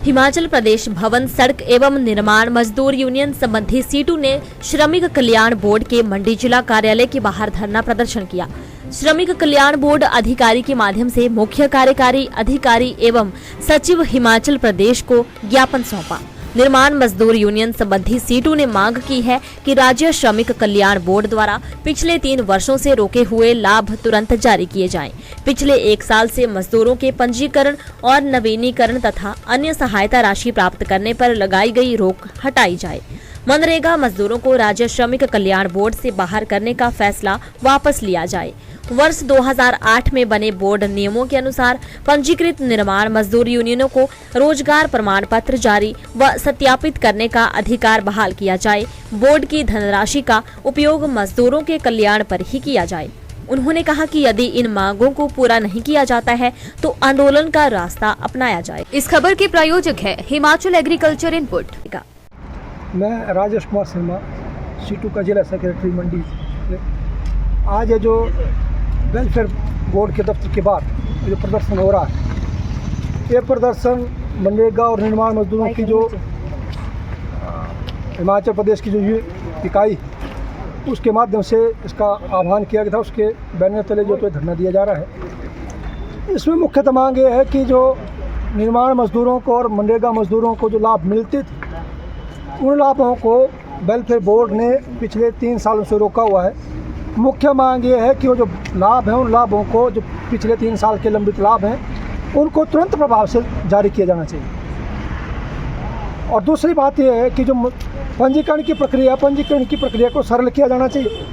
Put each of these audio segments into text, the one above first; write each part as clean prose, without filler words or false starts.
हिमाचल प्रदेश भवन सड़क एवं निर्माण मजदूर यूनियन संबंधी सीटू ने श्रमिक कल्याण बोर्ड के मंडी जिला कार्यालय के बाहर धरना प्रदर्शन किया। श्रमिक कल्याण बोर्ड अधिकारी के माध्यम से मुख्य कार्यकारी अधिकारी एवं सचिव हिमाचल प्रदेश को ज्ञापन सौंपा। निर्माण मजदूर यूनियन संबंधी सीटू ने मांग की है कि राज्य श्रमिक कल्याण बोर्ड द्वारा पिछले 3 वर्षों से रोके हुए लाभ तुरंत जारी किए जाएं। पिछले 1 साल से मजदूरों के पंजीकरण और नवीनीकरण तथा अन्य सहायता राशि प्राप्त करने पर लगाई गई रोक हटाई जाए। मनरेगा मजदूरों को राज्य श्रमिक कल्याण बोर्ड से बाहर करने का फैसला वापस लिया जाए। वर्ष 2008 में बने बोर्ड नियमों के अनुसार पंजीकृत निर्माण मजदूर यूनियनों को रोजगार प्रमाण पत्र जारी व सत्यापित करने का अधिकार बहाल किया जाए। बोर्ड की धनराशि का उपयोग मजदूरों के कल्याण पर ही किया जाए। उन्होंने कहा कि यदि इन मांगों को पूरा नहीं किया जाता है तो आंदोलन का रास्ता अपनाया जाए। इस खबर के प्रायोजक है हिमाचल एग्रीकल्चर इनपुट। मैं राजेश कुमार शर्मा, सीटू का जिला सेक्रेटरी मंडी। आज ये जो वेलफेयर बोर्ड के दफ्तर के बाहर जो प्रदर्शन हो रहा है, ये प्रदर्शन मनरेगा और निर्माण मजदूरों की जो हिमाचल प्रदेश की जो इकाई उसके माध्यम से इसका आह्वान किया गया था। उसके बैनर तले जो तो धरना दिया जा रहा है। इसमें मुख्यतः मांग ये है कि जो निर्माण मजदूरों को और मनरेगा मजदूरों को जो लाभ मिलते थे, उन लाभों को वेलफेयर बोर्ड ने पिछले 3 सालों से रोका हुआ है। मुख्य मांग ये है कि वो जो लाभ हैं, उन लाभों को जो पिछले 3 साल के लंबित लाभ हैं, उनको तुरंत प्रभाव से जारी किया जाना चाहिए। और दूसरी बात यह है कि जो पंजीकरण की प्रक्रिया को सरल किया जाना चाहिए,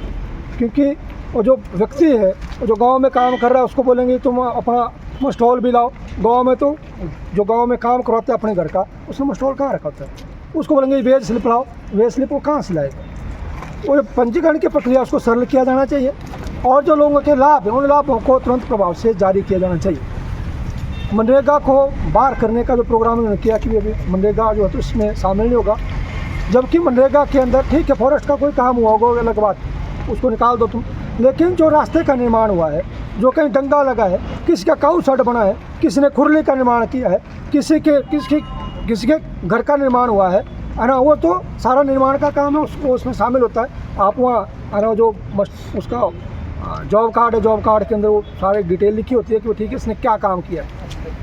क्योंकि वो जो व्यक्ति है, वो जो गांव में काम कर रहा है, उसको बोलेंगे तुम अपना स्टॉल भी लाओ। गांव में तो जो गांव में काम करवाते हैं अपने घर का, उसमें स्टॉल कहाँ रखा होता है, उसको बोलेंगे वेज स्लिप लाओ। वेज स्लिप वो कहाँ से लाएगा? वो पंजीकरण की प्रक्रिया उसको सरल किया जाना चाहिए। और जो लोगों के लाभ हैं, उन लाभों को तुरंत प्रभाव से जारी किया जाना चाहिए। मनरेगा को बाहर करने का जो प्रोग्राम उन्होंने किया कि अभी मनरेगा जो है तो इसमें शामिल नहीं होगा, जबकि मनरेगा के अंदर ठीक है फॉरेस्ट का कोई काम हुआ होगा, अलग बात, उसको निकाल दो तुम। लेकिन जो रास्ते का निर्माण हुआ है, जो कहीं डंगा लगा है, किसी का काऊ शर्ट बना है, किसी ने खुरली का निर्माण किया है, किसी के घर का निर्माण हुआ है ना, वो तो सारा निर्माण का काम है, उसको उसमें शामिल होता है। आप वहाँ है ना जो उसका जॉब कार्ड है, जॉब कार्ड के अंदर वो सारी डिटेल लिखी होती है कि वो ठीक है इसने क्या काम किया है,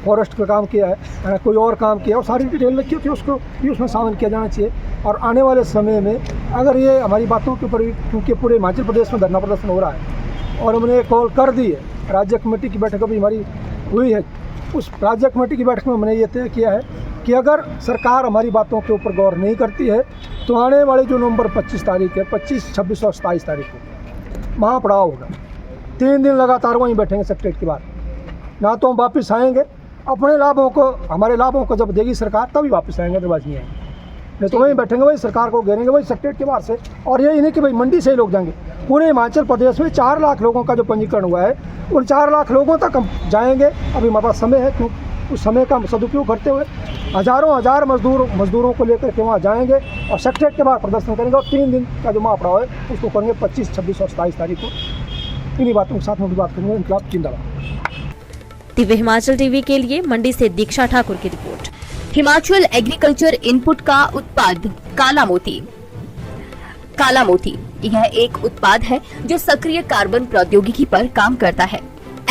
फॉरेस्ट का काम किया है ना, कोई और काम किया है, वो सारी डिटेल लिखी होती है, उसको भी उसमें शामिल किया जाना चाहिए। और आने वाले समय में अगर ये हमारी बातों के ऊपर, क्योंकि पूरे हिमाचल प्रदेश में धरना प्रदर्शन हो रहा है और हमने कॉल कर दी है, राज्य कमेटी की बैठक अभी हमारी हुई है, उस राज्य कमेटी की बैठक में हमने ये तय किया है कि अगर सरकार हमारी बातों के ऊपर गौर नहीं करती है तो आने वाली जो नवंबर 25 तारीख है, 25, 26 और 27 तारीख को महापड़ाव होगा। 3 दिन लगातार वहीं बैठेंगे सेक्रेटरीट के बाहर। ना तो हम वापस आएंगे, अपने लाभों को, हमारे लाभों को जब देगी सरकार तभी वापस आएंगे, अदरवाइज नहीं आएंगे। नहीं तो वहीं बैठेंगे, वही सरकार को घेरेंगे, वही सेक्रेटरीट के बाहर से। और यही नहीं कि भाई मंडी से ही लोग जाएंगे, पूरे हिमाचल प्रदेश में 4 लाख लोगों का जो पंजीकरण हुआ है, उन 4 लाख लोगों तक हम जाएंगे। अभी हमारे पास समय है, क्योंकि उस समय का सदुपयोग करते हुए हज़ारों मजदूरों को लेकर के वहाँ जाएंगे और सेक्रेटरीट के बाहर प्रदर्शन करेंगे। और 3 दिन का जो महापड़ाव है उसको करेंगे 25, 26 और 27 तारीख को। इन्हीं बातों के साथ में भी बात करेंगे। इनकलाब जिंदाबाद। दिव्य हिमाचल टीवी के लिए मंडी से दीक्षा ठाकुर की रिपोर्ट। हिमाचल एग्रीकल्चर इनपुट का उत्पाद काला मोती। काला मोती यह एक उत्पाद है जो सक्रिय कार्बन प्रौद्योगिकी पर काम करता है।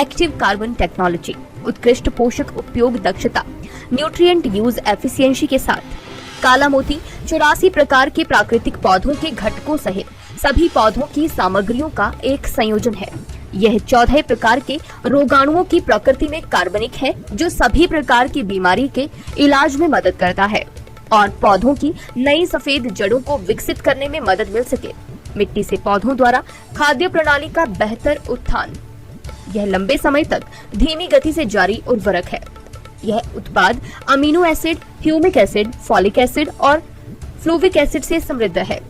एक्टिव कार्बन टेक्नोलॉजी, उत्कृष्ट पोषक उपयोग दक्षता, न्यूट्रिएंट यूज एफिशिएंसी के साथ काला मोती 84 प्रकार के प्राकृतिक पौधों के घटकों सहित सभी पौधों की सामग्रियों का एक संयोजन है। यह 14 प्रकार के रोगाणुओं की प्रकृति में कार्बनिक है, जो सभी प्रकार की बीमारी के इलाज में मदद करता है और पौधों की नई सफेद जड़ों को विकसित करने में मदद मिल सके। मिट्टी से पौधों द्वारा खाद्य प्रणाली का बेहतर उत्थान। यह लंबे समय तक धीमी गति से जारी उर्वरक है। यह उत्पाद amino acid, humic acid, folic acid और फ्लूविक एसिड से समृद्ध है।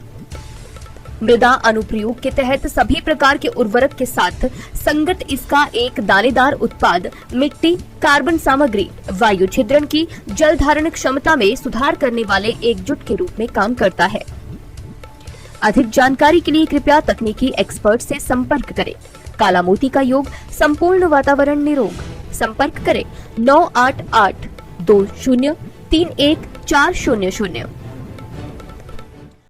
मृदा अनुप्रयोग के तहत सभी प्रकार के उर्वरक के साथ संगत इसका एक दानेदार उत्पाद मिट्टी, कार्बन सामग्री, वायु छिद्रण की जल धारण क्षमता में सुधार करने वाले एकजुट के रूप में काम करता है। अधिक जानकारी के लिए कृपया तकनीकी एक्सपर्ट से संपर्क करें। काला मोती का योग संपूर्ण वातावरण निरोग। संपर्क करें 98820 31400।